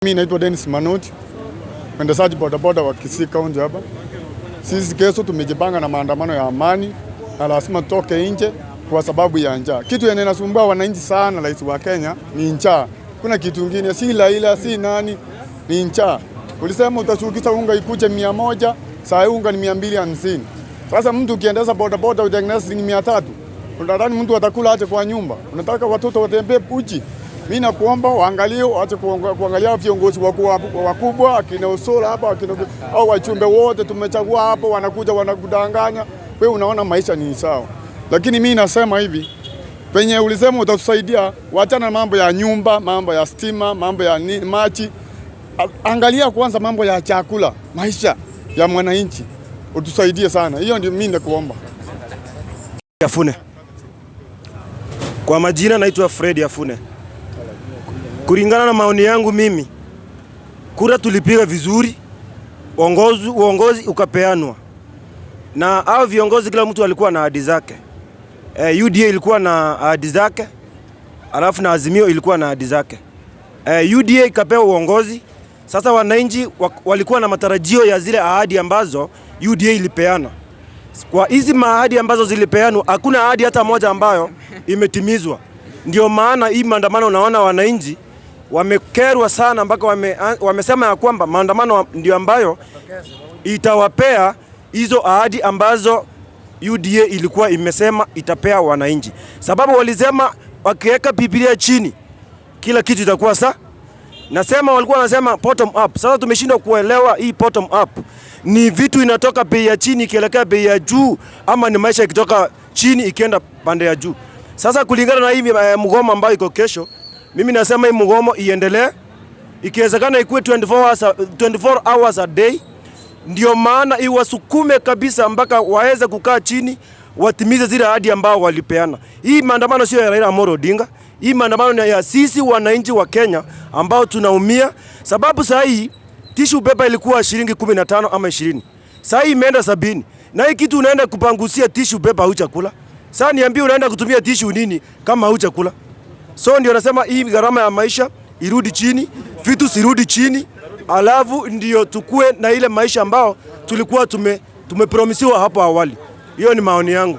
Mimi naitwa Dennis Manoti, mwendeshaji bodaboda wa Kisii County hapa. Sisi kesho tumejipanga na maandamano ya amani na lazima toke nje kwa sababu ya njaa. Kitu yenye inasumbua wananchi sana rais wa Kenya ni njaa. Kuna kitu kingine si Laila si nani ni njaa. Ulisema utashukisha unga ikuje 100, saa unga ni 250. Sasa mtu ukiendesha bodaboda utengeneza shilingi 300. Unadhani mtu atakula aje kwa nyumba? Unataka watoto watembee uchi? Mimi nakuomba waangalie, waache kuangalia viongozi wakubwa akina Osoro hapa au wachumbe wote tumechagua hapo wanakuja wanakudanganya. Wewe unaona maisha ni sawa. Lakini mimi nasema hivi, penye ulisema utatusaidia, wachana mambo ya nyumba, mambo ya stima, mambo ya maji. Angalia kwanza mambo ya chakula, maisha ya mwananchi. Utusaidie sana. Hiyo ndio mimi nakuomba. Afune. Kwa majina naitwa Fred Afune. Kulingana na maoni yangu mimi, kura tulipiga vizuri, uongozi ukapeanwa. Na hao viongozi kila mtu alikuwa na ahadi zake. UDA ilikuwa na ahadi zake, alafu na Azimio ilikuwa na ahadi zake. UDA ikapewa uongozi, sasa wananchi walikuwa na matarajio ya zile ahadi ambazo UDA ilipeana. Kwa hizi ahadi ambazo zilipeanwa, hakuna ahadi hata moja ambayo imetimizwa. Ndio maana hii maandamano unaona wananchi wamekerwa sana mpaka wamesema ya kwamba maandamano ndio ambayo itawapea hizo ahadi ambazo UDA ilikuwa imesema itapea wananchi. Sababu walisema wakiweka Biblia chini kila kitu itakuwa sawa. Nasema walikuwa wanasema bottom up. Sasa tumeshindwa kuelewa hii bottom up ni vitu inatoka bei ya chini ikielekea bei ya juu ama ni maisha ikitoka chini ikienda pande ya juu. Sasa kulingana na hii mgomo ambayo iko kesho, mimi nasema hii mgomo iendelee. Ikiwezekana ikuwe 24 hours a day. Ndio maana iwasukume kabisa mpaka waweze kukaa chini watimize zile ahadi ambao walipeana. Hii maandamano sio ya Raila Amolo Odinga. Hii maandamano ni ya sisi wananchi wa Kenya ambao tunaumia. Sababu saa hii tissue paper ilikuwa shilingi 15 ama 20. Saa hii imeenda 70. Na hii kitu unaenda kupangusia tissue paper huchakula. Sasa niambie unaenda kutumia tissue nini kama huchakula? So ndio nasema hii gharama ya maisha irudi chini, vitu sirudi chini, alafu ndio tukue na ile maisha ambao tulikuwa tumepromisiwa hapo awali. Hiyo ni maoni yangu.